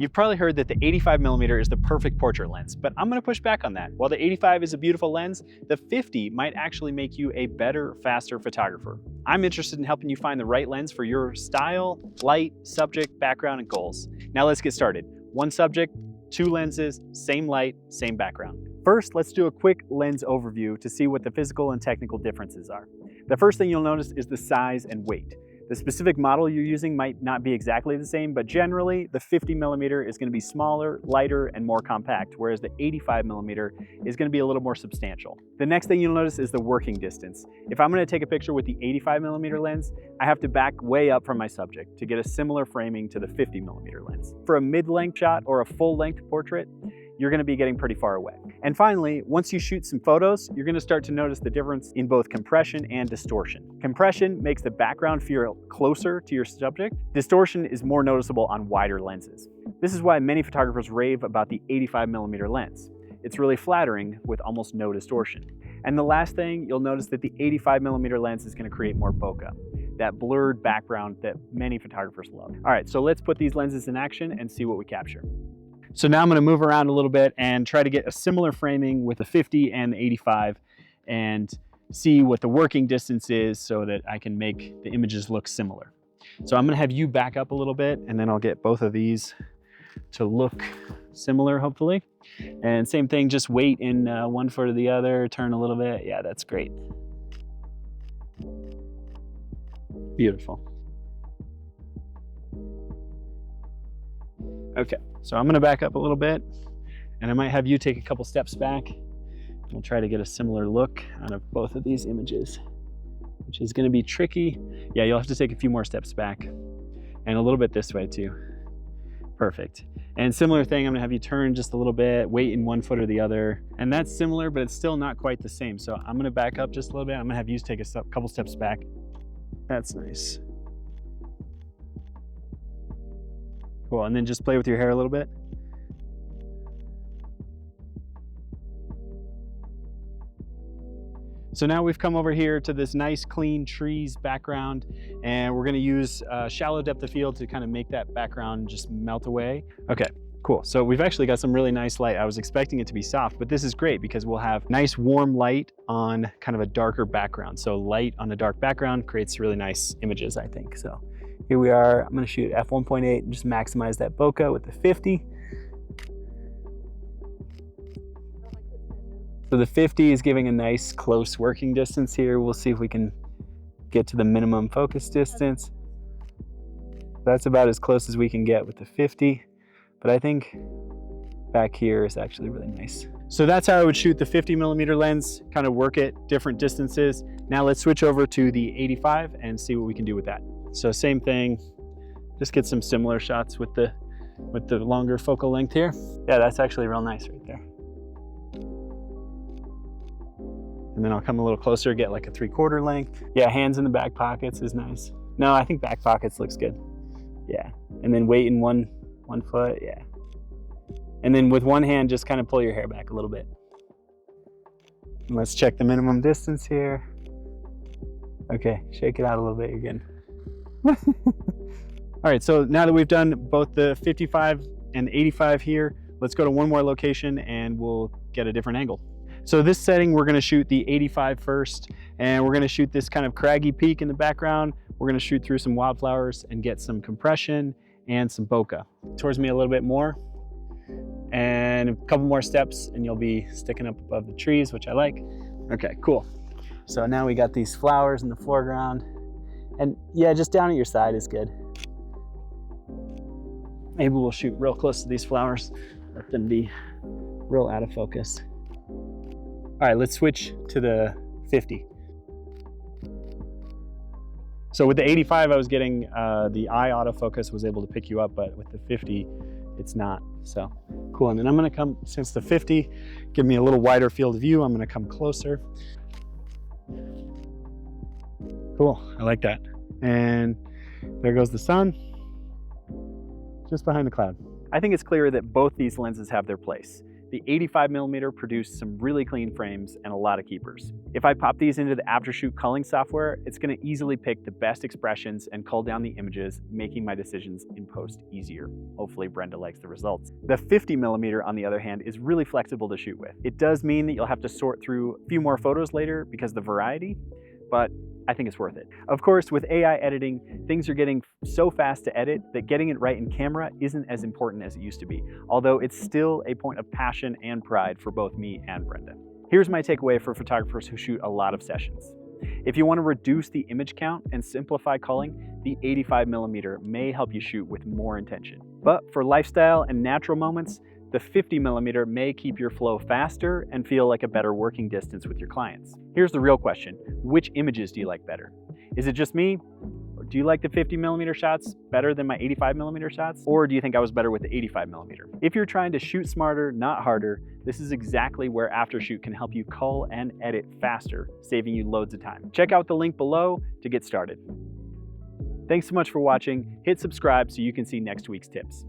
You've probably heard that the 85mm is the perfect portrait lens, but I'm gonna push back on that. While the 85 is a beautiful lens, the 50 might actually make you a better, faster photographer. I'm interested in helping you find the right lens for your style, light, subject, background, and goals. Now let's get started. One subject, two lenses, same light, same background. First, let's do a quick lens overview to see what the physical and technical differences are. The first thing you'll notice is the size and weight. The specific model you're using might not be exactly the same, but generally the 50mm is going to be smaller, lighter, and more compact, whereas the 85mm is going to be a little more substantial. The next thing you'll notice is the working distance. If I'm going to take a picture with the 85mm lens, I have to back way up from my subject to get a similar framing to the 50mm lens. For a mid-length shot or a full-length portrait, you're going to be getting pretty far away. And finally, once you shoot some photos, you're going to start to notice the difference in both compression and distortion. Compression makes the background feel closer to your subject. Distortion is more noticeable on wider lenses. This is why many photographers rave about the 85mm lens. It's really flattering with almost no distortion. And the last thing, you'll notice that the 85mm lens is going to create more bokeh, that blurred background that many photographers love. All right, so let's put these lenses in action and see what we capture. So now I'm going to move around a little bit and try to get a similar framing with the 50 and the 85 and see what the working distance is so that I can make the images look similar. So I'm going to have you back up a little bit and then I'll get both of these to look similar, hopefully. And same thing, just wait in one foot or the other, turn a little bit. Yeah, that's great. Beautiful. Okay, so I'm gonna back up a little bit and I might have you take a couple steps back. We'll try to get a similar look out of both of these images, which is gonna be tricky. Yeah, you'll have to take a few more steps back and a little bit this way too. Perfect. And similar thing, I'm gonna have you turn just a little bit, wait in one foot or the other. And that's similar, but it's still not quite the same. So I'm gonna back up just a little bit. I'm gonna have you take a couple steps back. That's nice. Cool, and then just play with your hair a little bit. So now we've come over here to this nice clean trees background and we're gonna use shallow depth of field to kind of make that background just melt away. Okay, cool. So we've actually got some really nice light. I was expecting it to be soft, but this is great because we'll have nice warm light on kind of a darker background. So light on a dark background creates really nice images, I think. So here we are. I'm gonna shoot f1.8 and just maximize that bokeh with the 50. So the 50 is giving a nice close working distance here. We'll see if we can get to the minimum focus distance. That's about as close as we can get with the 50, but I think back here is actually really nice. So that's how I would shoot the 50mm lens, kind of work at different distances. Now let's switch over to the 85 and see what we can do with that. So same thing, just get some similar shots with the longer focal length here. Yeah, that's actually real nice right there. And then I'll come a little closer, get like a 3/4 length. Yeah, hands in the back pockets is nice. No, I think back pockets looks good. Yeah, and then wait in one foot, yeah. And then with one hand, just kind of pull your hair back a little bit. And let's check the minimum distance here. Okay, shake it out a little bit, you're good. All right, so now that we've done both the 55 and 85 here, let's go to one more location and we'll get a different angle. So this setting, we're gonna shoot the 85 first, and we're gonna shoot this kind of craggy peak in the background. We're gonna shoot through some wildflowers and get some compression and some bokeh. Towards me a little bit more, and a couple more steps and you'll be sticking up above the trees, which I like. Okay, cool. So now we got these flowers in the foreground, and yeah, just down at your side is good. Maybe we'll shoot real close to these flowers, let them be real out of focus. All right, let's switch to the 50. So with the 85, I was getting the eye autofocus was able to pick you up, but with the 50, it's not. So cool. And then I'm gonna come, since the 50 give me a little wider field of view, I'm gonna come closer. Cool, I like that. And there goes the sun, just behind the cloud. I think it's clear that both these lenses have their place. the 85mm produced some really clean frames and a lot of keepers. If I pop these into the Aftershoot culling software, it's going to easily pick the best expressions and cull down the images, making my decisions in post easier. Hopefully Brenda likes the results. The 50mm, on the other hand, is really flexible to shoot with. It does mean that you'll have to sort through a few more photos later because of the variety, but I think it's worth it. Of course, with AI editing, things are getting so fast to edit that getting it right in camera isn't as important as it used to be, although it's still a point of passion and pride for both me and Brenda. Here's my takeaway for photographers who shoot a lot of sessions. If you want to reduce the image count and simplify culling, the 85mm may help you shoot with more intention. But for lifestyle and natural moments, the 50mm may keep your flow faster and feel like a better working distance with your clients. Here's the real question: which images do you like better? Is it just me? Or do you like the 50mm shots better than my 85mm shots? Or do you think I was better with the 85mm? If you're trying to shoot smarter, not harder, this is exactly where Aftershoot can help you cull and edit faster, saving you loads of time. Check out the link below to get started. Thanks so much for watching. Hit subscribe so you can see next week's tips.